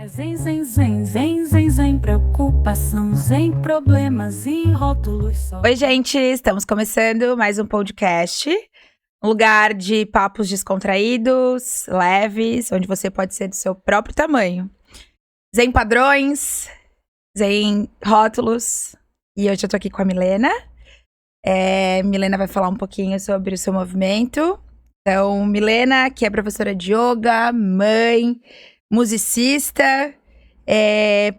Zen, zen, zen, zen, zen, zen, preocupação, zen, problemas e rótulos só. Oi, gente, estamos começando mais um podcast, um lugar de papos descontraídos, leves, onde você pode ser do seu próprio tamanho. Zen padrões, zen rótulos, e hoje eu tô aqui com a Milena. Milena vai falar um pouquinho sobre o seu movimento. Então, Milena, que é professora de yoga, mãe, musicista,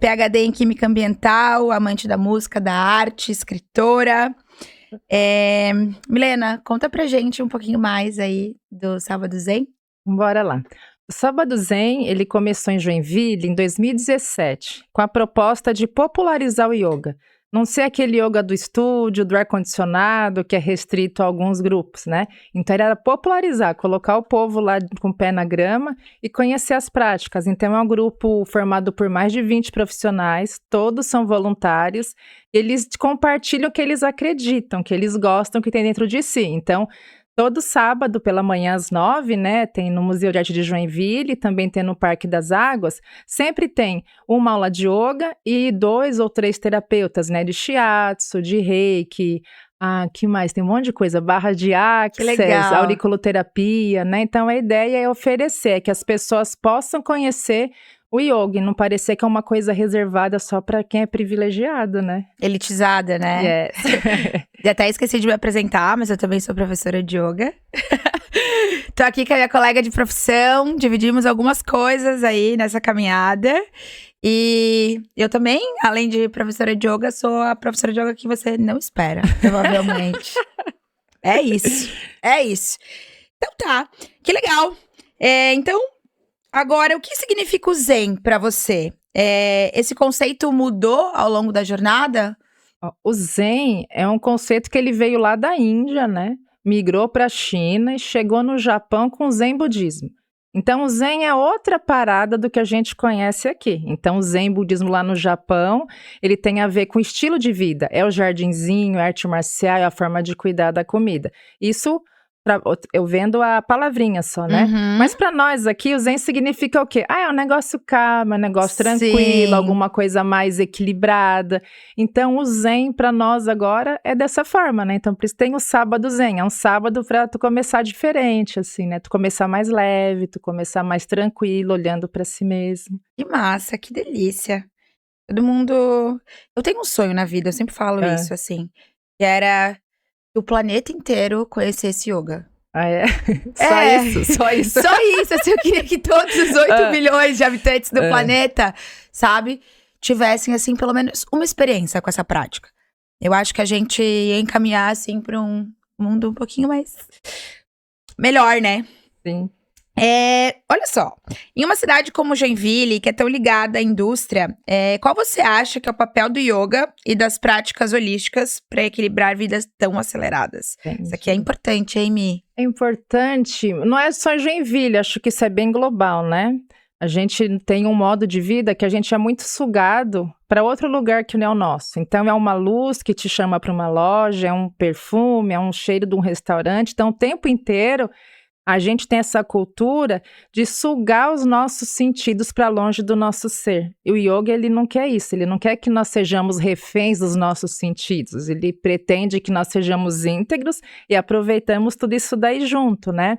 PhD em Química Ambiental, amante da música, da arte, escritora. Milena, conta pra gente um pouquinho mais aí do Sábado Zen. Bora lá. O Sábado Zen, ele começou em Joinville em 2017, com a proposta de popularizar o yoga. Não ser aquele yoga do estúdio, do ar-condicionado, que é restrito a alguns grupos, né? Então, era popularizar, colocar o povo lá com o pé na grama e conhecer as práticas. Então, é um grupo formado por mais de 20 profissionais, todos são voluntários, eles compartilham o que eles acreditam, que eles gostam, que tem dentro de si. Então, todo sábado pela manhã às 9, né, tem no Museu de Arte de Joinville, também tem no Parque das Águas, sempre tem uma aula de yoga e 2 ou 3 terapeutas, né, de shiatsu, de reiki, que mais? Tem um monte de coisa, barra de axis, auriculoterapia, né, então a ideia é oferecer, que as pessoas possam conhecer o yoga e não parecer que é uma coisa reservada só para quem é privilegiado, né? Elitizada, né? Yes. Até esqueci de me apresentar, mas eu também sou professora de yoga. Tô aqui com a minha colega de profissão, dividimos algumas coisas aí nessa caminhada. E eu também, além de professora de yoga, sou a professora de yoga que você não espera, provavelmente. É isso. Então tá, que legal. Então, agora, o que significa o Zen pra você? Esse conceito mudou ao longo da jornada? O Zen é um conceito que ele veio lá da Índia, né? Migrou para a China e chegou no Japão com o Zen budismo. Então, o Zen é outra parada do que a gente conhece aqui. Então, o Zen budismo lá no Japão, ele tem a ver com estilo de vida. É o jardinzinho, é a arte marcial, é a forma de cuidar da comida. Isso, eu vendo a palavrinha só, né? Uhum. Mas para nós aqui, o Zen significa o quê? É um negócio calmo, é um negócio tranquilo, Sim. alguma coisa mais equilibrada. Então, o Zen para nós agora é dessa forma, né? Então, por isso tem o Sábado Zen. É um sábado para tu começar diferente, assim, né? Tu começar mais leve, tu começar mais tranquilo, olhando para si mesmo. Que massa, que delícia. Todo mundo... Eu tenho um sonho na vida, eu sempre falo isso, assim. Que era que o planeta inteiro conhecesse yoga. Ah, é? Só isso. Só isso, assim, eu queria que todos os 8 bilhões de habitantes do planeta, sabe, tivessem, assim, pelo menos uma experiência com essa prática. Eu acho que a gente ia encaminhar, assim, para um mundo um pouquinho mais melhor, né? Sim. Olha só, em uma cidade como Joinville, que é tão ligada à indústria, qual você acha que é o papel do yoga e das práticas holísticas para equilibrar vidas tão aceleradas? Entendi. Isso aqui é importante, hein, Mi? É importante, não é só em Joinville, acho que isso é bem global, né? A gente tem um modo de vida que a gente é muito sugado para outro lugar que não é o nosso. Então, é uma luz que te chama para uma loja, é um perfume, é um cheiro de um restaurante. Então, o tempo inteiro, a gente tem essa cultura de sugar os nossos sentidos para longe do nosso ser. E o yoga, ele não quer isso, ele não quer que nós sejamos reféns dos nossos sentidos. Ele pretende que nós sejamos íntegros e aproveitamos tudo isso daí junto, né?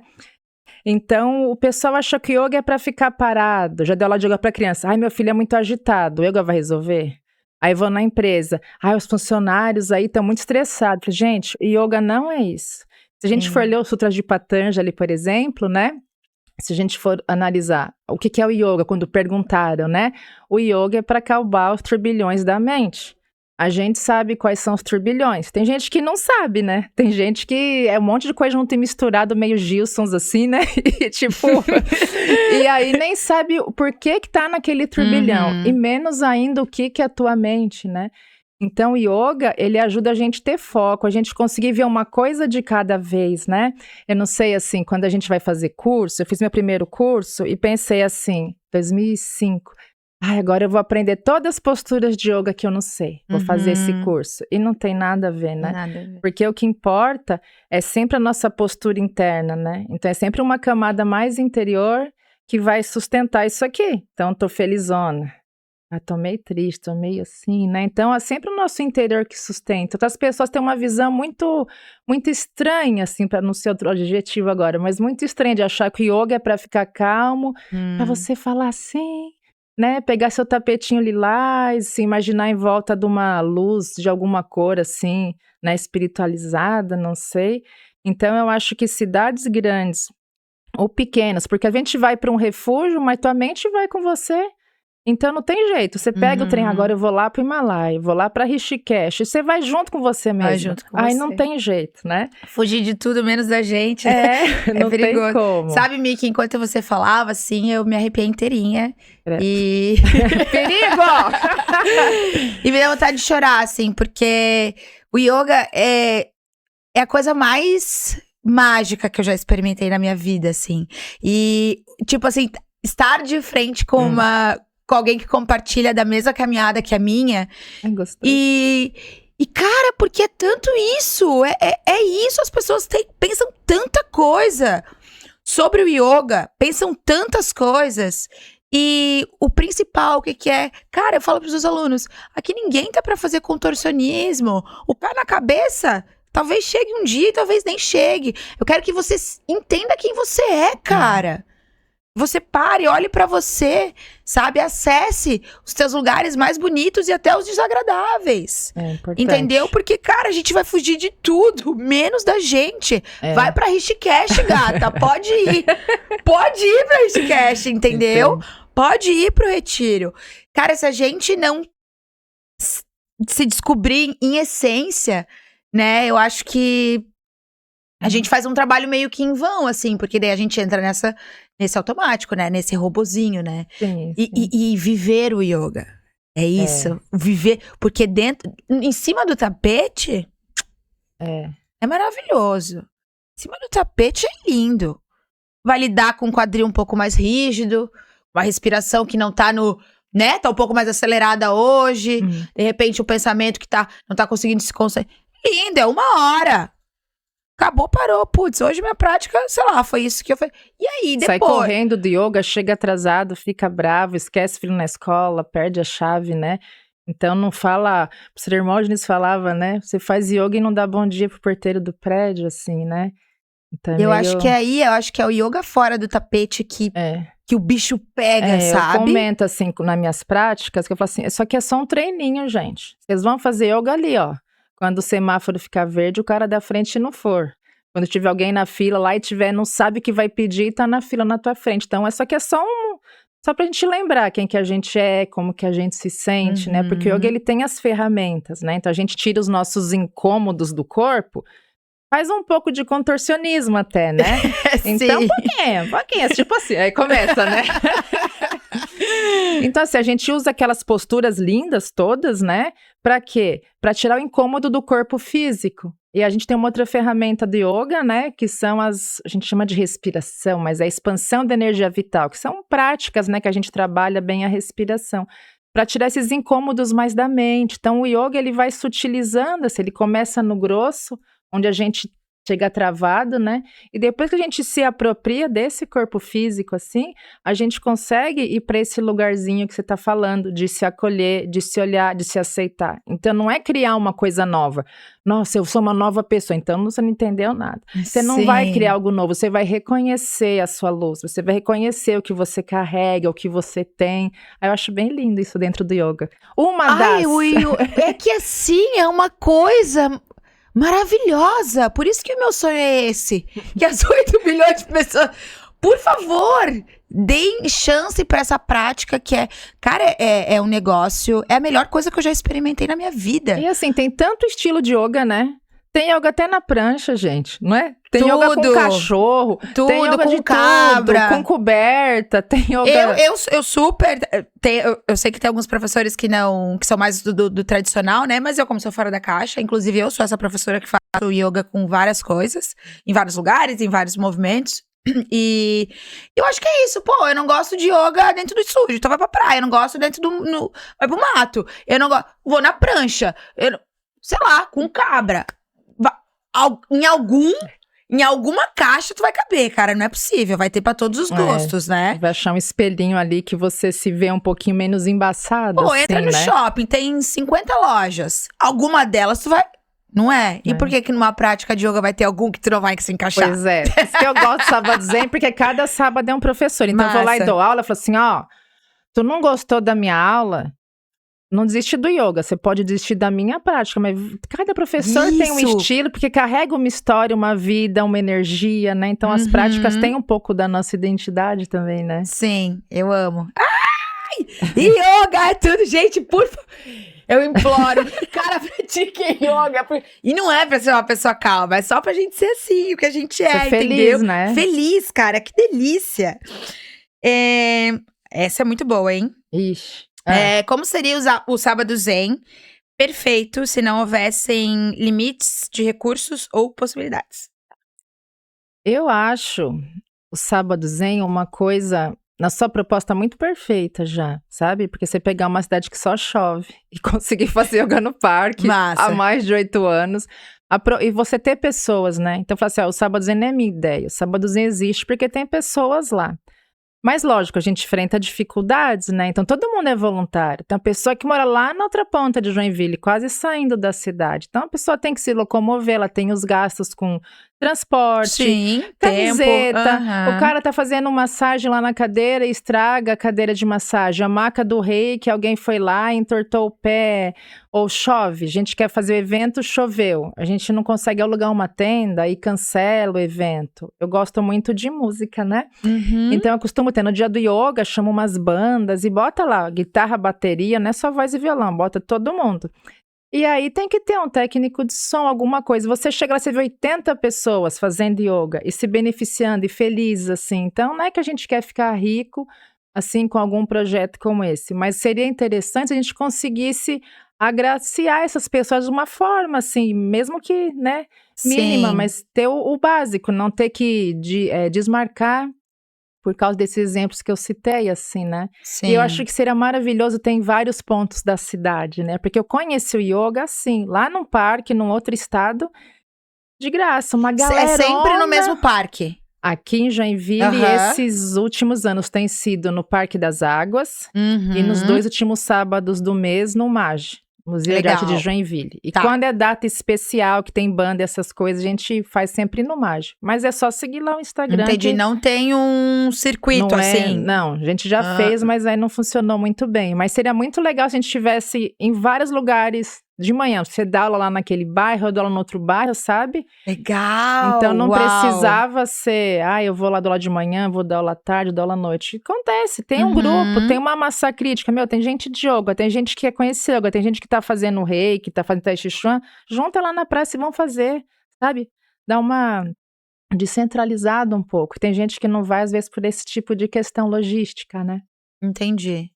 Então, o pessoal acha que yoga é para ficar parado. Já deu aula de yoga para criança. Ai, meu filho é muito agitado, o yoga vai resolver? Aí vou na empresa. Ai, os funcionários aí estão muito estressados. Gente, yoga não é isso. Se a gente for ler os Sutras de Patanjali, por exemplo, né? Se a gente for analisar o que é o yoga, quando perguntaram, né? O yoga é para acalmar os turbilhões da mente. A gente sabe quais são os turbilhões. Tem gente que não sabe, né? Tem gente que é um monte de coisa junto e misturado, meio Gilsons assim, né? E tipo... e aí nem sabe o porquê que tá naquele turbilhão. E menos ainda o que é a tua mente, né? Então, o yoga, ele ajuda a gente a ter foco, a gente conseguir ver uma coisa de cada vez, né? Eu não sei, assim, quando a gente vai fazer curso, eu fiz meu primeiro curso e pensei assim, 2005, agora eu vou aprender todas as posturas de yoga que eu não sei, vou fazer esse curso. E não tem nada a ver, né? Nada a ver. Porque o que importa é sempre a nossa postura interna, né? Então, é sempre uma camada mais interior que vai sustentar isso aqui. Então, tô felizona. Tô meio triste, tô meio assim, né? Então, é sempre o nosso interior que sustenta. Outras pessoas têm uma visão muito, muito estranha, assim, para não ser outro adjetivo agora, mas muito estranha de achar que o yoga é para ficar calmo, para você falar assim, né? Pegar seu tapetinho lilás, se imaginar em volta de uma luz de alguma cor, assim, né? Espiritualizada, não sei. Então, eu acho que cidades grandes ou pequenas, porque a gente vai para um refúgio, mas tua mente vai com você. Então não tem jeito, você pega o trem, agora eu vou lá pro Himalaia, vou lá pra Rishikesh, você vai junto com você mesmo. Vai junto com Aí você. não tem jeito, né? Fugir de tudo menos da gente. É Não perigoso. tem como. Sabe, Miki, enquanto você falava, assim, eu me arrepiei inteirinha. Credo. E... Perigo! E me deu vontade de chorar, assim, porque o yoga é a coisa mais mágica que eu já experimentei na minha vida, assim. E, tipo assim, estar de frente com com alguém que compartilha da mesma caminhada que a minha. Gostoso. E cara, porque é tanto isso. É isso, as pessoas pensam tanta coisa sobre o yoga, pensam tantas coisas. E o principal, o que é? Cara, eu falo pros meus alunos, aqui ninguém tá pra fazer contorcionismo. O pé na cabeça, talvez chegue um dia, talvez nem chegue. Eu quero que você entenda quem você é, cara. Você pare, olhe pra você, sabe? Acesse os teus lugares mais bonitos e até os desagradáveis. É importante. Entendeu? Porque, cara, a gente vai fugir de tudo, menos da gente. Vai pra Rishikesh, gata. Pode ir. Pode ir pra Rishikesh, entendeu? Pode ir pro retiro. Cara, se a gente não se descobrir em essência, né? Eu acho que a gente faz um trabalho meio que em vão, assim, porque daí a gente entra nesse automático, né? Nesse robozinho, né? Sim. E viver o yoga. É isso. Viver. Porque em cima do tapete, é maravilhoso. Em cima do tapete é lindo. Vai lidar com um quadril um pouco mais rígido, uma respiração que não tá né? Tá um pouco mais acelerada hoje. De repente, o pensamento que não tá conseguindo se concentrar. Lindo, é 1 hora. Acabou, parou. Putz, hoje minha prática, sei lá, foi isso que eu falei. E aí, depois? Sai correndo do yoga, chega atrasado, fica bravo, esquece filho na escola, perde a chave, né? Então não fala... O Sr. Hermógenes falava, né? Você faz yoga e não dá bom dia pro porteiro do prédio, assim, né? Então, eu acho que é o yoga fora do tapete que o bicho pega, sabe? Eu comento, assim, nas minhas práticas, que eu falo assim, isso aqui é só um treininho, gente. Vocês vão fazer yoga ali, ó. Quando o semáforo ficar verde, o cara da frente não for. Quando tiver alguém na fila lá e não sabe o que vai pedir e tá na fila na tua frente. Então, isso aqui é só pra gente lembrar quem que a gente é, como que a gente se sente, né? Porque o yoga, ele tem as ferramentas, né? Então, a gente tira os nossos incômodos do corpo, faz um pouco de contorcionismo até, né? Então, um pouquinho, tipo assim, aí começa, né? Então, assim, a gente usa aquelas posturas lindas todas, né? Pra quê? Pra tirar o incômodo do corpo físico. E a gente tem uma outra ferramenta do yoga, né? Que são a gente chama de respiração, mas é a expansão da energia vital, que são práticas, né? Que a gente trabalha bem a respiração, para tirar esses incômodos mais da mente. Então, o yoga, ele vai sutilizando, assim, ele começa no grosso, onde a gente chega travado, né? E depois que a gente se apropria desse corpo físico, assim, a gente consegue ir para esse lugarzinho que você tá falando, de se acolher, de se olhar, de se aceitar. Então, não é criar uma coisa nova. Nossa, eu sou uma nova pessoa, então você não entendeu nada. Você não vai criar algo novo, você vai reconhecer a sua luz, você vai reconhecer o que você carrega, o que você tem. Eu acho bem lindo isso dentro do yoga. É que assim, é uma coisa... maravilhosa, por isso que o meu sonho é esse, que as 8 bilhões de pessoas, por favor, deem chance pra essa prática que é um negócio, é a melhor coisa que eu já experimentei na minha vida. E assim, tem tanto estilo de yoga, né? Tem yoga até na prancha, gente, não é? Tem yoga com cachorro, tem yoga com cabra, com coberta, tem yoga... Eu super... Eu sei que tem alguns professores que são mais do tradicional, né? Mas eu, como sou fora da caixa, inclusive eu sou essa professora que faço yoga com várias coisas, em vários lugares, em vários movimentos. E eu acho que é isso, pô, eu não gosto de yoga dentro do estúdio, então vai pra praia, eu não gosto dentro vai pro mato, eu não gosto, vou na prancha, sei lá, com cabra. Em algum em alguma caixa tu vai caber, cara. Não é possível. Vai ter pra todos os gostos, né? Vai achar um espelhinho ali que você se vê um pouquinho menos embaçado, Pô, assim, entra no né? shopping, tem 50 lojas. Alguma delas tu vai... Não é? E por que numa prática de yoga vai ter algum que tu não vai se encaixar? Pois é. Por isso que eu gosto do Sábado Zen, porque cada sábado é um professor. Então eu vou lá e Massa. dou aula, eu falo assim, ó, tu não gostou da minha aula, não desiste do yoga, você pode desistir da minha prática, mas cada professor tem um Isso. estilo, porque carrega uma história, uma vida, uma energia, né? Então as práticas têm um pouco da nossa identidade também, né? Sim, eu amo. Ai! Yoga é tudo, gente, por favor. Eu imploro, cara, pratiquem yoga. E não é pra ser uma pessoa calma, é só pra gente ser assim, o que a gente é, Ser feliz, entendeu? né? Feliz, cara, que delícia. Essa é muito boa, hein? Ixi. Como seria o Sábado Zen perfeito se não houvessem limites de recursos ou possibilidades? Eu acho o Sábado Zen uma coisa, na sua proposta, muito perfeita já, sabe? Porque você pegar uma cidade que só chove e conseguir fazer yoga no parque Massa. há mais de 8 anos. E você ter pessoas, né? Então, falar assim, ó, o Sábado Zen não é minha ideia. O Sábado Zen existe porque tem pessoas lá. Mas, lógico, a gente enfrenta dificuldades, né? Então, todo mundo é voluntário. Tem uma pessoa que mora lá na outra ponta de Joinville, quase saindo da cidade. Então, a pessoa tem que se locomover, ela tem os gastos com transporte, Sim, camiseta. tempo. Aham. O cara tá fazendo massagem lá na cadeira e estraga a cadeira de massagem. A maca do rei, que alguém foi lá e entortou o pé. Ou chove, a gente quer fazer o evento, choveu. A gente não consegue alugar uma tenda e cancela o evento. Eu gosto muito de música, né? Uhum. Então eu costumo ter no dia do yoga, chamo umas bandas e bota lá guitarra, bateria, não é só voz e violão, bota todo mundo. E aí tem que ter um técnico de som, alguma coisa. Você chega lá, você vê 80 pessoas fazendo yoga e se beneficiando e felizes, assim. Então não é que a gente quer ficar rico, assim, com algum projeto como esse, mas seria interessante se a gente conseguisse agraciar essas pessoas de uma forma, assim, mesmo que, né, mínima, Sim. mas ter o básico, não ter que desmarcar por causa desses exemplos que eu citei, assim, né? Sim. E eu acho que seria maravilhoso ter em vários pontos da cidade, né? Porque eu conheci o yoga, assim, lá num parque, num outro estado, de graça, uma galera. É sempre no mesmo parque. Aqui em Joinville, Aham. esses últimos anos tem sido no Parque das Águas e nos Uhum. 2 últimos sábados do mês no MAG, Museu de Arte de Legal. Joinville. E Tá. quando é data especial, que tem banda e essas coisas, a gente faz sempre no MAG. Mas é só seguir lá o Instagram. Entendi, que não tem um circuito não é, assim. não, a gente já fez, mas aí não funcionou muito bem. Mas seria muito legal se a gente estivesse em vários lugares de manhã. Você dá aula lá naquele bairro, eu dou aula no outro bairro, sabe? Legal. Então não Uau. precisava ser, eu vou lá dar aula de manhã, vou dar aula à tarde, dou aula à noite. Acontece, tem um Uhum. grupo, tem uma massa crítica, tem gente de yoga, tem gente que quer conhecer yoga, tem gente que tá fazendo reiki, tá fazendo tai chi chuan, junta lá na praça e vão fazer, sabe? Dá uma descentralizada um pouco. Tem gente que não vai, às vezes, por esse tipo de questão logística, né? Entendi.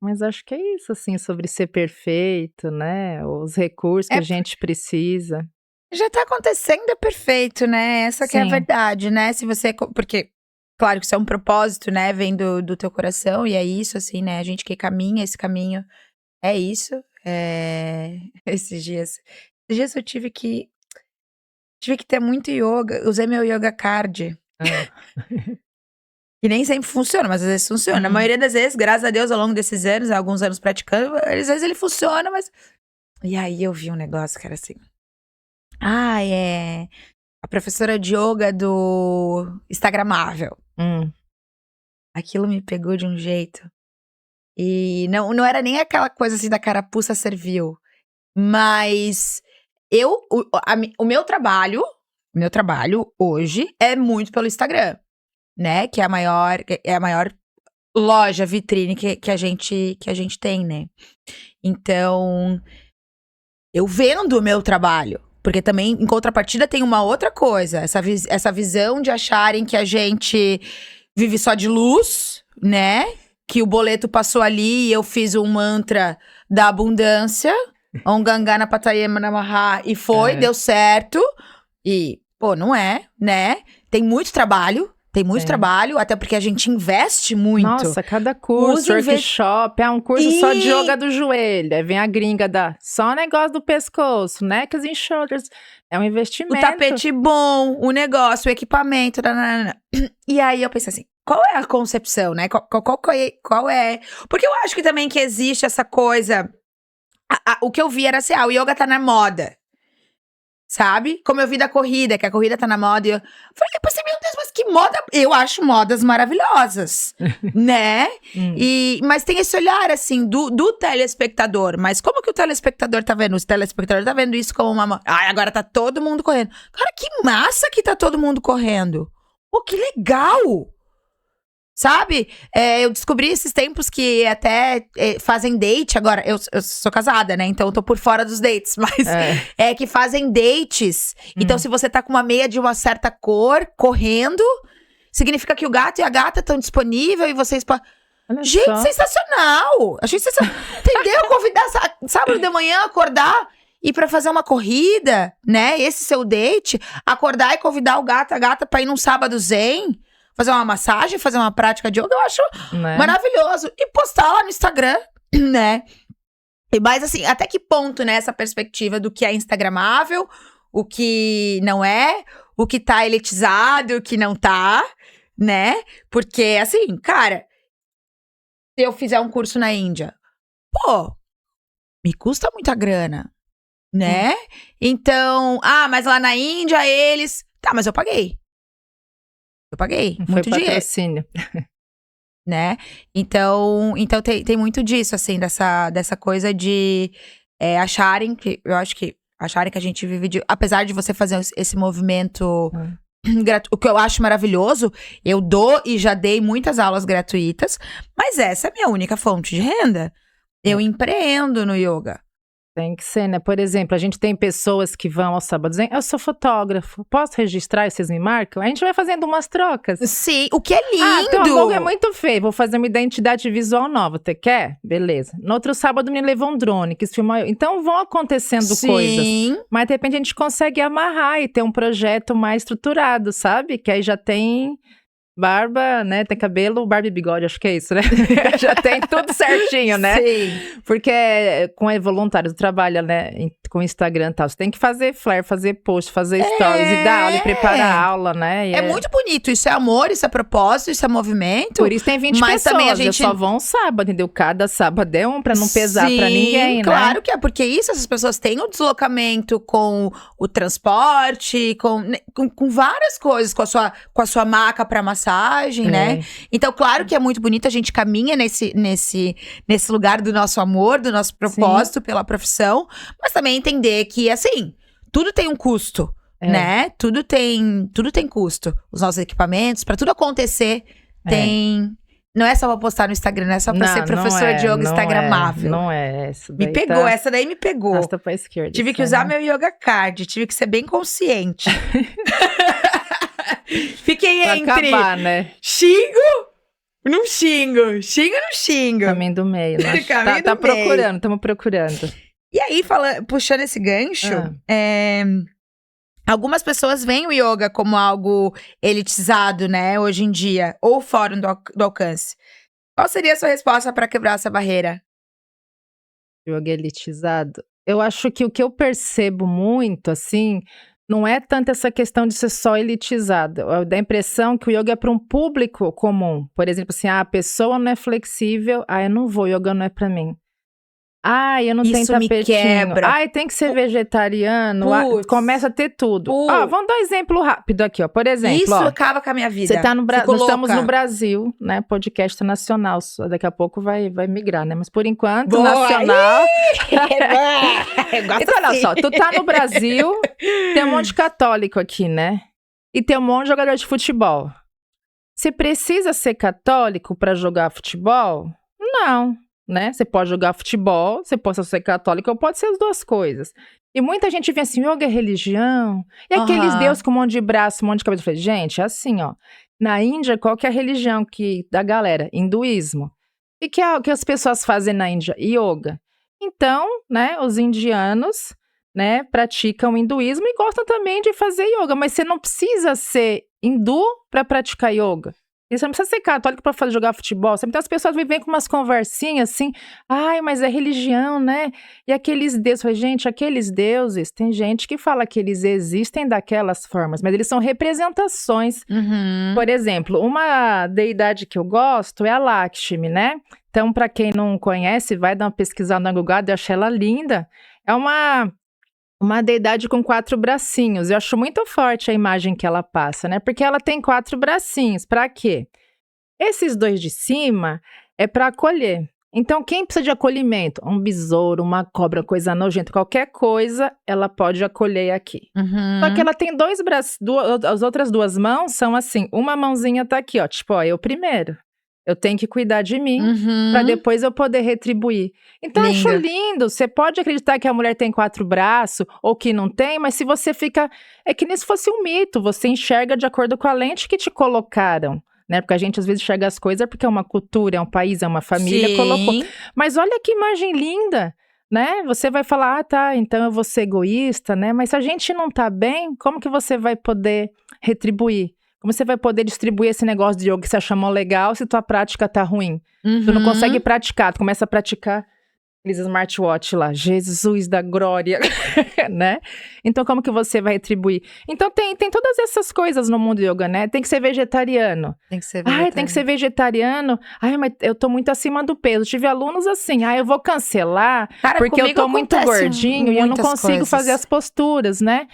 Mas acho que é isso, assim, sobre ser perfeito, né? Os recursos que a gente precisa. Já tá acontecendo, é perfeito, né? Essa que é a Sim. verdade, né? Se você... Porque, claro que isso é um propósito, né? Vem do teu coração e é isso, assim, né? A gente que caminha esse caminho, é isso. Esses dias eu tive que ter muito yoga. Usei meu yoga card. Que nem sempre funciona, mas às vezes funciona. A maioria das vezes, graças a Deus, ao longo desses anos, alguns anos praticando, às vezes ele funciona, mas... E aí eu vi um negócio que era assim... a professora de yoga do Instagramável. Aquilo me pegou de um jeito. E não era nem aquela coisa assim da carapuça servil. Mas o meu trabalho hoje é muito pelo Instagram, né? Que é a maior loja, vitrine que a gente tem, né? Então, eu vendo o meu trabalho. Porque também, em contrapartida, tem uma outra coisa. Essa visão de acharem que a gente vive só de luz, né? Que o boleto passou ali e eu fiz um mantra da abundância. Om Gangana Patayama Namaha. E deu certo. E, pô, não é, né? Tem muito trabalho. Tem muito trabalho, até porque a gente investe muito. Nossa, cada curso, workshop, um curso só de yoga do joelho. Aí vem a gringa só o negócio do pescoço, necks and shoulders. É um investimento. O tapete bom, o negócio, o equipamento. Nanana. E aí eu pensei assim, qual é a concepção, né? Qual é? Porque eu acho que também que existe essa coisa... o que eu vi era assim, o yoga tá na moda. Sabe? Como eu vi da corrida, que a corrida tá na moda. E eu falei, pensei, meu Deus, mas que moda... Eu acho modas maravilhosas, né? Mas tem esse olhar, assim, do telespectador. Mas como que o telespectador tá vendo? O telespectador tá vendo isso como uma... agora tá todo mundo correndo. Cara, que massa que tá todo mundo correndo. Pô, que legal! Sabe? Eu descobri esses tempos que até fazem date. Agora, eu sou casada, né? Então eu tô por fora dos dates. Mas que fazem dates. Então, se você tá com uma meia de uma certa cor, correndo, significa que o gato e a gata estão disponíveis e vocês... Gente, sensacional! Achei sensacional. Entendeu? Convidar sábado de manhã, acordar... E pra fazer uma corrida, né? Esse seu date, acordar e convidar o gato, a gata pra ir num sábado zen... Fazer uma massagem, fazer uma prática de yoga, eu acho maravilhoso. E postar lá no Instagram, né? Mas assim, até que ponto, né? Essa perspectiva do que é instagramável, o que não é, o que tá elitizado, o que não tá, né? Porque assim, cara, se eu fizer um curso na Índia, pô, me custa muita grana, né? Então, mas lá na Índia eles... Tá, mas eu paguei. Eu paguei muito dinheiro. Patrocínio. Né? Então tem muito disso, assim, dessa coisa de acharem que... Eu acho que acharem que a gente vive de... Apesar de você fazer esse movimento gratuito, o que eu acho maravilhoso, eu dou e já dei muitas aulas gratuitas, mas essa é a minha única fonte de renda. Eu empreendo no yoga. Tem que ser, né? Por exemplo, a gente tem pessoas que vão aos sábados, eu sou fotógrafo, posso registrar e vocês me marcam? A gente vai fazendo umas trocas. Sim, o que é lindo! Então a logo é muito feio, vou fazer uma identidade visual nova, você quer? Beleza. No outro sábado me levou um drone, quis filmar. Então vão acontecendo coisas. Mas de repente a gente consegue amarrar e ter um projeto mais estruturado, sabe? Que aí já tem... barba, né, tem cabelo, barba e bigode, acho que é isso, né? Já tem tudo certinho, né? Sim. Porque com voluntário, tu trabalha, né, com Instagram e tal, você tem que fazer flare, fazer post, fazer stories e dar aula e preparar a aula, né? E é muito bonito, isso é amor, isso é propósito, isso é movimento. Por isso tem 20 mas pessoas, também a gente só vão um sábado, entendeu? Cada sábado é um pra não pesar pra ninguém, né? Claro que é, porque essas pessoas têm o deslocamento com o transporte, com várias coisas, com a sua maca pra massagem, né? Então, claro que é muito bonito, a gente caminha nesse lugar do nosso amor, do nosso propósito pela profissão, mas também entender que, assim, tudo tem um custo, né? Tudo tem custo. Os nossos equipamentos, pra tudo acontecer, tem... Não é só pra postar no Instagram, não é só pra ser professor de yoga instagramável. Não é essa. Me pegou, essa daí me pegou. Nossa, pra esquerda. Tive que usar meu yoga card, tive que ser bem consciente. Fiquei pra entre acabar, né? xingo, não xingo. Caminho do meio, né? Caminho tá do meio. procurando, estamos procurando. E aí, puxando esse gancho, algumas pessoas veem o yoga como algo elitizado, né, hoje em dia, ou fora do alcance. Qual seria a sua resposta para quebrar essa barreira? Yoga elitizado? Eu acho que o que eu percebo muito, assim, não é tanto essa questão de ser só elitizado. Dá a impressão que o yoga é para um público comum. Por exemplo, assim, a pessoa não é flexível, eu não vou, yoga não é para mim. Eu não tenho tapetinho. Me quebra. Tem que ser vegetariano. Começa a ter tudo. Vamos dar um exemplo rápido aqui, ó. Por exemplo, isso acaba com a minha vida. Você tá nós estamos no Brasil, né? Podcast nacional. Daqui a pouco vai migrar, né? Mas por enquanto, nacional. Então, olha só, tu tá no Brasil, tem um monte de católico aqui, né? E tem um monte de jogador de futebol. Você precisa ser católico pra jogar futebol? Não. Né? Você pode jogar futebol, você pode ser católico, ou pode ser as duas coisas. E muita gente vê assim, yoga é religião, e aqueles deuses com um monte de braço, um monte de cabeça. Eu falei, gente, é assim, ó. Na Índia, qual que é a religião da galera? Hinduísmo. E que as pessoas fazem na Índia? Yoga. Então, né, os indianos, né, praticam hinduísmo e gostam também de fazer yoga, mas você não precisa ser hindu para praticar yoga. E você não precisa ser católico para jogar futebol. Sempre tem as pessoas que vêm com umas conversinhas assim. Ai, mas é religião, né? E aqueles deuses. Eu falei, gente, aqueles deuses, tem gente que fala que eles existem daquelas formas, mas eles são representações. Por exemplo, uma deidade que eu gosto é a Lakshmi, né? Então, para quem não conhece, vai dar uma pesquisada na Google, eu achei ela linda. É uma deidade com 4 bracinhos. Eu acho muito forte a imagem que ela passa, né? Porque ela tem 4 bracinhos. Para quê? Esses 2 de cima é para acolher. Então, quem precisa de acolhimento? Um besouro, uma cobra, coisa nojenta, qualquer coisa, ela pode acolher aqui. Só que ela tem 2 braços, as outras 2 mãos são assim, uma mãozinha tá aqui, ó, tipo, ó, eu primeiro. Eu tenho que cuidar de mim para depois eu poder retribuir. Então, eu acho lindo. Você pode acreditar que a mulher tem 4 braços ou que não tem, mas se você fica... É que nem se fosse um mito. Você enxerga de acordo com a lente que te colocaram, né? Porque a gente às vezes enxerga as coisas porque é uma cultura, é um país, é uma família, colocou. Mas olha que imagem linda, né? Você vai falar, tá, então eu vou ser egoísta, né? Mas se a gente não tá bem, como que você vai poder retribuir? Como você vai poder distribuir esse negócio de yoga que você chamou legal se tua prática tá ruim? Tu não consegue praticar, tu começa a praticar aqueles smartwatch lá, Jesus da glória, né? Então como que você vai retribuir? Então tem todas essas coisas no mundo yoga, né? Tem que ser vegetariano. Tem que ser vegetariano. Ai, tem que ser vegetariano. Ai, mas eu tô muito acima do peso. Tive alunos assim, eu vou cancelar porque eu tô muito gordinho e eu não consigo fazer as posturas, né?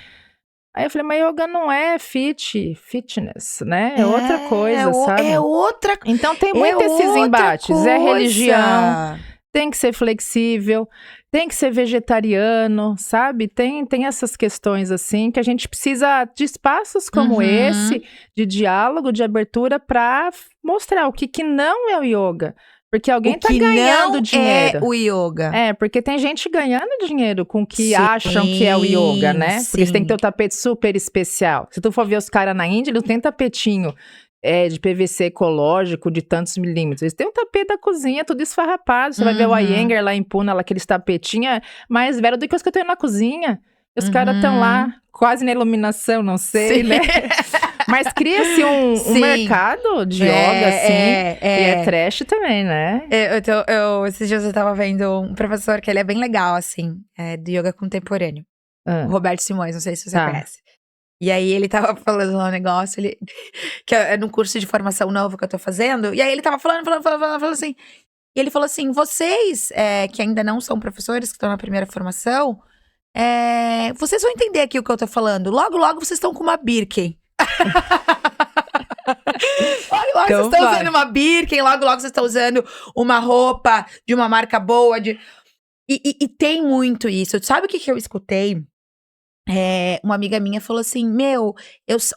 Aí eu falei, mas yoga não é fitness, né? É outra coisa, sabe? É outra coisa. Então tem muito esses embates. É religião, tem que ser flexível, tem que ser vegetariano, sabe? Tem essas questões assim que a gente precisa de espaços como esse, de diálogo, de abertura para mostrar o que não é o yoga. Porque alguém tá ganhando dinheiro. É o yoga. É, porque tem gente ganhando dinheiro com o que acham que é o yoga, né? Porque você tem que ter o tapete super especial. Se tu for ver os caras na Índia, eles não têm tapetinho de PVC ecológico de tantos milímetros. Eles têm um tapete da cozinha, tudo esfarrapado. Você vai ver o Iyengar lá em Pune, lá, aqueles tapetinhos mais velho do que os que eu tenho na cozinha. E os caras estão lá, quase na iluminação, não sei, né? Mas cria-se um mercado de yoga, assim, e é trash também, né? Esses dias eu tava vendo um professor que ele é bem legal, assim, do yoga contemporâneo. O Roberto Simões, não sei se você conhece. E aí ele tava falando lá um negócio, que é num curso de formação novo que eu tô fazendo, e aí ele tava falando assim, e ele falou assim, vocês que ainda não são professores, que estão na primeira formação, vocês vão entender aqui o que eu tô falando, logo vocês estão com uma Birkin. Logo vocês estão usando uma Birkin, logo vocês estão usando uma roupa de uma marca boa. E tem muito isso. Sabe o que eu escutei? Uma amiga minha falou assim: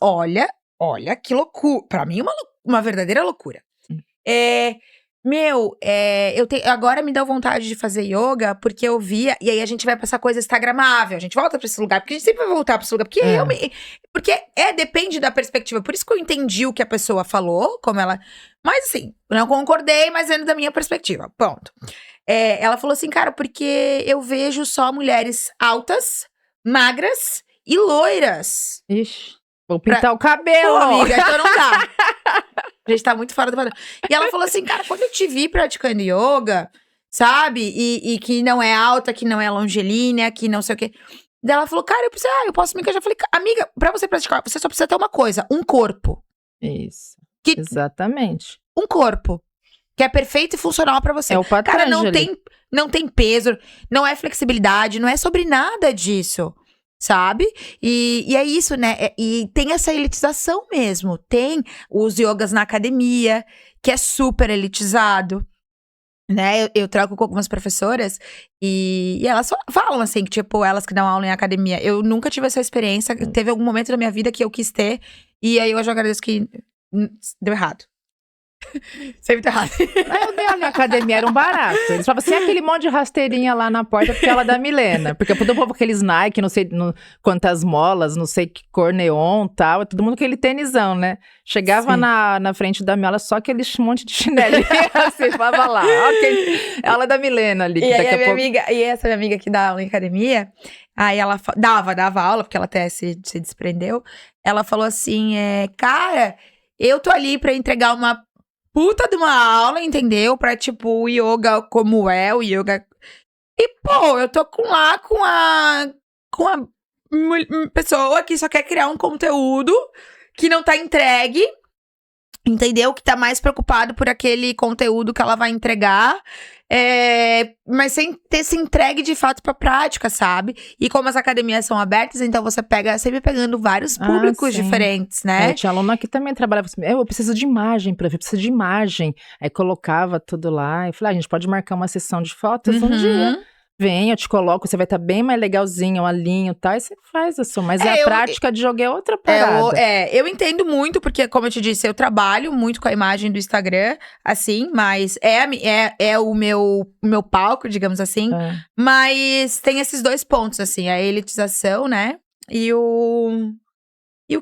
olha que loucura. Pra mim, uma verdadeira loucura. Agora me deu vontade de fazer yoga porque eu via, e aí a gente vai pra essa coisa instagramável, a gente volta pra esse lugar, porque a gente sempre vai voltar pra esse lugar, porque depende da perspectiva, por isso que eu entendi o que a pessoa falou, mas assim, não concordei, mas vendo da minha perspectiva, ponto. Ela falou assim, cara, porque eu vejo só mulheres altas, magras e loiras. Ixi, vou pintar o cabelo. Pô, amiga, então não dá. A gente tá muito fora do padrão. E ela falou assim, cara, quando eu te vi praticando yoga, sabe? E que não é alta, que não é longilínea, que não sei o quê. Daí ela falou, cara, eu posso me encaixar. Eu falei, amiga, pra você praticar, você só precisa ter uma coisa, um corpo. Isso, exatamente. Um corpo, que é perfeito e funcional pra você. É o Patanjali. Cara, não tem peso, não é flexibilidade, não é sobre nada disso. Sabe? E é isso, né? E tem essa elitização mesmo. Tem os yogas na academia, que é super elitizado, né? Eu troco com algumas professoras e elas falam assim, que tipo, elas que dão aula em academia. Eu nunca tive essa experiência. Teve algum momento da minha vida que eu quis ter e aí eu já agradeço que deu errado. Sempre tá errado. Eu dei na academia, era um barato. Eles falavam assim, aquele monte de rasteirinha lá na porta, porque ela é da Milena. Porque todo mundo aqueles Nike, não sei quantas molas, não sei que cor neon e tal. Todo mundo com aquele tênisão, né? Chegava na frente da Miola, só aquele monte de chinelinha, assim, falava lá. Ela é da Milena ali. E, essa minha amiga que dá aula em academia, aí ela dava aula, porque ela até se desprendeu. ela falou assim, cara, eu tô ali pra entregar uma puta de uma aula, entendeu? Pra, tipo, o yoga como é, o yoga... E, pô, eu tô com a pessoa que só quer criar um conteúdo que não tá entregue, entendeu? Que tá mais preocupado por aquele conteúdo que ela vai entregar, mas sem ter se entregue de fato pra prática, sabe? E como as academias são abertas, então você sempre pegando vários públicos sim. diferentes, né? Tinha aluno que também trabalhava assim, eu preciso de imagem, eu preciso de imagem. Aí colocava tudo lá e falei, a gente pode marcar uma sessão de fotos um dia. Vem, eu te coloco, você vai estar bem mais legalzinho, um alinho e tal, e você faz isso. Mas a prática de yoga é outra parada. Eu entendo muito, porque, como eu te disse, eu trabalho muito com a imagem do Instagram, assim, mas é o meu palco, digamos assim. Mas tem esses dois pontos, assim, a elitização, né? E o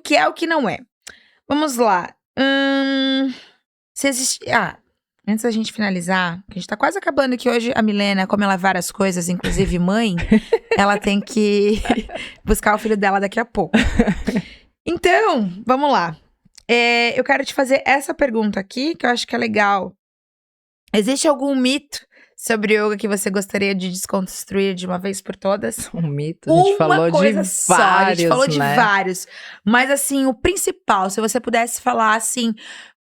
que é o que não é. Vamos lá. Se existe... Antes da gente finalizar, que a gente tá quase acabando aqui hoje, a Milena, como ela é várias coisas, inclusive mãe, ela tem que buscar o filho dela daqui a pouco. Então, vamos lá. Eu quero te fazer essa pergunta aqui, que eu acho que é legal. Existe algum mito sobre yoga que você gostaria de desconstruir de uma vez por todas? Um mito, a gente falou de vários, a gente falou de né? vários. Mas assim, o principal, se você pudesse falar assim...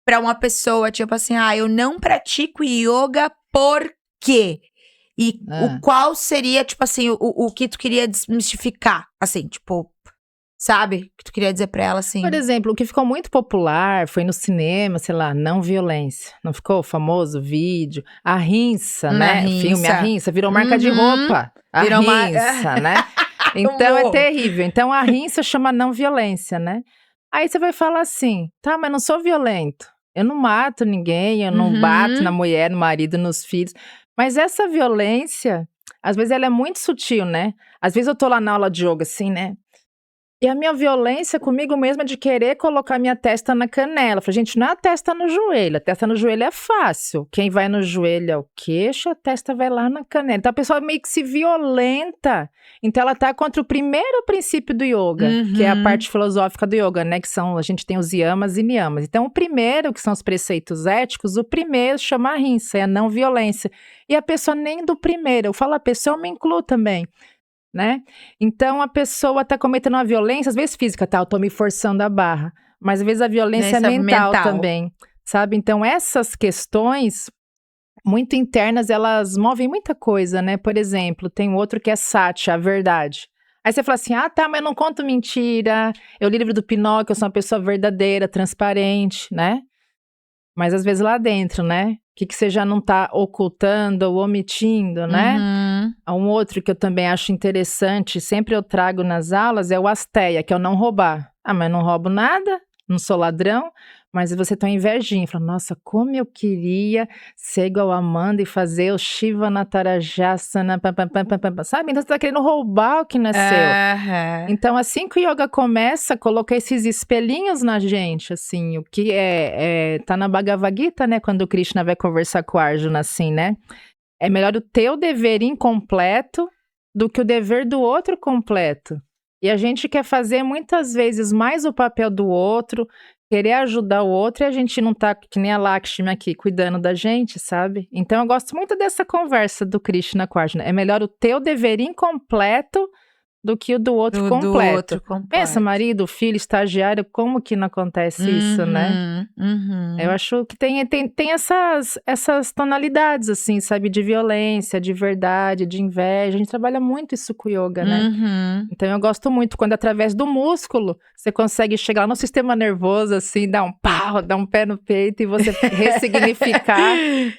Pra uma pessoa, tipo assim, eu não pratico yoga por quê? E o qual seria, tipo assim, o que tu queria desmistificar? Assim, tipo, sabe? O que tu queria dizer pra ela, assim? Por exemplo, o que ficou muito popular foi no cinema, sei lá, não violência. Não ficou o famoso vídeo? A rinça, né? O filme A Rinça virou marca de roupa. Virou rinça, né? Então é terrível. Então a rinça chama não violência, né? Aí você vai falar assim, tá, mas não sou violento. Eu não mato ninguém, eu não bato na mulher, no marido, nos filhos. Mas essa violência, às vezes ela é muito sutil, né? Às vezes eu tô lá na aula de yoga, assim, né? E a minha violência comigo mesma é de querer colocar minha testa na canela. Eu falei, gente, não é a testa no joelho. A testa no joelho é fácil. Quem vai no joelho é o queixo, a testa vai lá na canela. Então a pessoa meio que se violenta. Então ela tá contra o primeiro princípio do yoga, que é a parte filosófica do yoga, né? Que são, a gente tem os yamas e niyamas. Então o primeiro, que são os preceitos éticos, o primeiro chama ahimsa, é a não violência. E a pessoa nem do primeiro. Eu falo a pessoa, eu me incluo também. Né? Então a pessoa tá cometendo uma violência, às vezes física, tá? Eu tô me forçando a barra, mas às vezes a violência é mental também, sabe? Então essas questões muito internas, elas movem muita coisa, né? Por exemplo, tem outro que é Satya, a verdade. Aí você fala assim, tá, mas eu não conto mentira, eu li o livro do Pinóquio, eu sou uma pessoa verdadeira, transparente, né? Mas às vezes lá dentro, né? O que você já não tá ocultando ou omitindo, né? Um outro que eu também acho interessante, sempre eu trago nas aulas, é o Asteia, que é o não roubar. Mas não roubo nada, não sou ladrão, mas você tem invejinha. Fala, nossa, como eu queria ser igual a Amanda e fazer o Shiva Natarajasana, sabe? Então você tá querendo roubar o que não é seu. Então assim que o yoga começa, colocar esses espelhinhos na gente, assim, o que tá na Bhagavad Gita, né? Quando o Krishna vai conversar com o Arjuna, assim, né? É melhor o teu dever incompleto do que o dever do outro completo. E a gente quer fazer muitas vezes mais o papel do outro, querer ajudar o outro, e a gente não tá, que nem a Lakshmi aqui, cuidando da gente, sabe? Então eu gosto muito dessa conversa do Krishna com Arjuna. É melhor o teu dever incompleto do que o do outro completo. Pensa, marido, filho, estagiário, como que não acontece isso, né? Eu acho que tem essas tonalidades, assim, sabe? De violência, de verdade, de inveja. A gente trabalha muito isso com o yoga, né? Então eu gosto muito quando através do músculo você consegue chegar lá no sistema nervoso, assim, dar um pau, dar um pé no peito e você ressignificar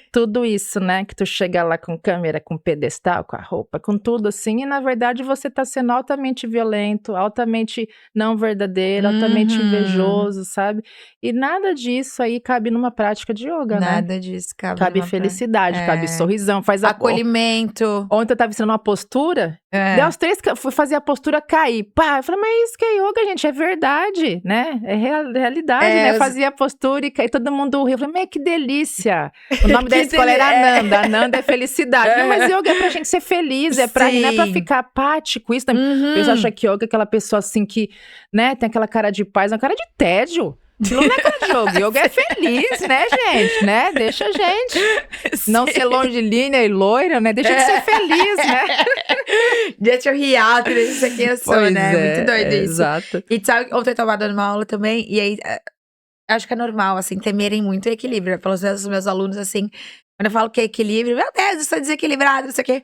tudo isso, né? Que tu chega lá com câmera, com pedestal, com a roupa, com tudo assim, e na verdade você tá sendo altamente violento, altamente não verdadeiro, altamente invejoso, sabe? E nada disso aí cabe numa prática de yoga, né? Nada disso cabe felicidade, cabe sorrisão, faz acolhimento. Ontem eu tava ensinando uma postura Deu os 3 que eu fui fazer a postura cair. Pá, eu falei, mas isso que é yoga, gente, é verdade, né? É realidade, né? Eu fazia a postura e caí, todo mundo riu. Eu falei, mas que delícia. O nome da escola era Ananda. Ananda é felicidade. Falei, mas yoga é pra gente ser feliz, não é pra ficar apático. Isso também. A pessoa acha que yoga é aquela pessoa assim que, né, tem aquela cara de paz, uma cara de tédio. Aquilo não é cara de yoga. Yoga é feliz, né, gente? Né? Deixa a gente não ser longilínea e loira, né? Deixa de ser feliz, né? Deixa eu rir alto, isso aqui eu sou, Pois né? é, Muito doido isso. Exato. E sabe, ontem eu tava dando uma aula também, e aí acho que é normal, assim, temerem muito o equilíbrio. Pelos meus alunos, assim, quando eu falo que é equilíbrio, meu Deus, eu sou desequilibrado, não sei o quê.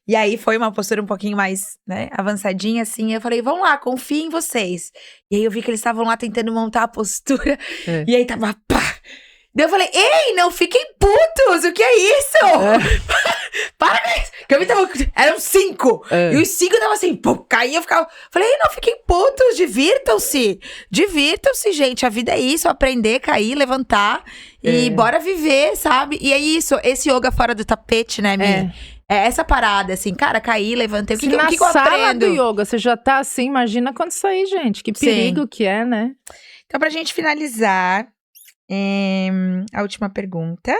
E aí foi uma postura um pouquinho mais, né, avançadinha, assim. Eu falei, vamos lá, confio em vocês. E aí eu vi que eles estavam lá tentando montar a postura. E aí tava pá. Daí eu falei, ei, não fiquem putos, o que é isso? Para com isso. Que eu vi tava, eram 5. E os 5 estavam assim, pô, caía, eu ficava. Falei, ei, não fiquem putos, divirtam-se. Divirtam-se, gente. A vida é isso, aprender, cair, levantar. E bora viver, sabe? E é isso, esse yoga fora do tapete, né, Mi? É essa parada, assim, cara, caí, levantei. O que eu aprendo? Na sala do yoga, você já tá assim, imagina quando sair, gente. Que perigo que é, né? Então, pra gente finalizar, a última pergunta.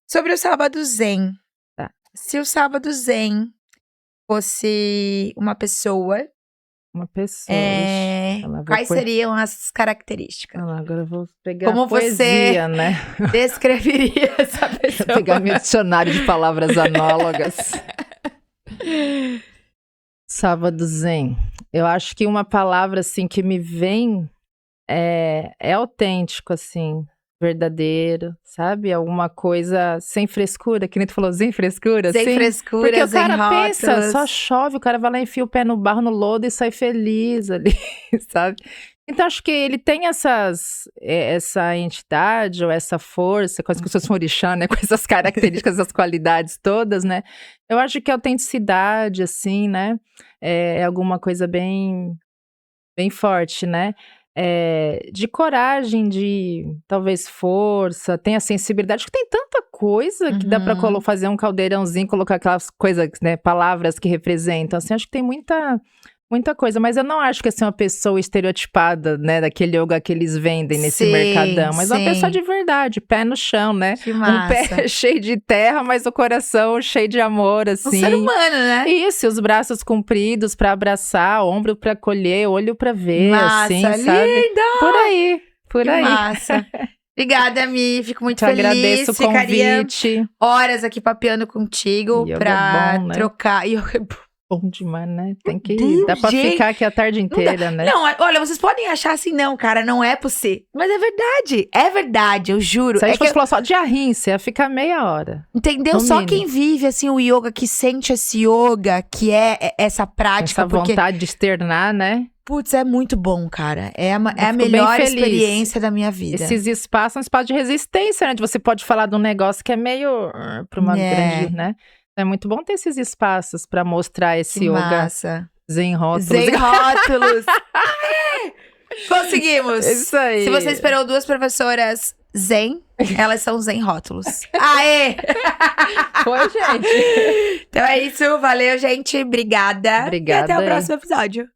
Sobre o sábado zen. Tá. Se o sábado zen fosse uma pessoa, quais seriam as características? Agora eu vou pegar Como a poesia, né? Descreveria essa pessoa? Vou pegar meu dicionário de palavras análogas. Sábado zen. Eu acho que uma palavra, assim, que me vem é autêntico, assim, verdadeiro, sabe? Alguma coisa sem frescura, que nem tu falou, sem frescura, sem assim. frescura, porque o sem cara rótulos. pensa, só chove, o cara vai lá, enfia o pé no barro, no lodo e sai feliz ali, sabe? Então, acho que ele tem essa entidade ou essa força, quase que se fosse um orixá, né? Com essas características, essas qualidades todas, né? Eu acho que a autenticidade, assim, né? É alguma coisa bem, bem forte, né? De coragem, de talvez força, tem a sensibilidade. Acho que tem tanta coisa que dá pra fazer um caldeirãozinho, colocar aquelas coisas, né? Palavras que representam. Assim, acho que tem muita coisa, mas eu não acho que assim, uma pessoa estereotipada, né, daquele yoga que eles vendem nesse mercadão, mas uma pessoa de verdade, pé no chão, né? Que massa. Um pé cheio de terra, mas o coração cheio de amor, assim. Um ser humano, né? Isso, os braços compridos pra abraçar, ombro pra colher, olho pra ver, massa, assim, linda! sabe? Por aí. Massa. Obrigada, Mi. Fico muito feliz. Agradeço o convite. Horas aqui papeando contigo Yoga pra é bom, né? trocar. Yoga é bom. Bom demais, né? Tem que ir. Dá pra ficar aqui a tarde inteira, né? Não, olha, vocês podem achar assim, não, cara, não é possível. Mas é verdade, eu juro. Se a gente fosse falar só de arrim, você ia ficar meia hora. Entendeu? Só quem vive, assim, o yoga, que sente esse yoga, que é essa prática. Essa vontade de externar, né? Putz, é muito bom, cara. É a melhor experiência da minha vida. Esses espaços são espaços de resistência, né? Você pode falar de um negócio que é meio pra uma grande, né? É muito bom ter esses espaços pra mostrar esse yoga. Massa. Zen rótulos. Zen rótulos. Conseguimos. Isso aí. Se você esperou 2 professoras zen, elas são zen rótulos. Aê! Foi, gente. Então é isso. Valeu, gente. Obrigada. Obrigada. E até o próximo episódio.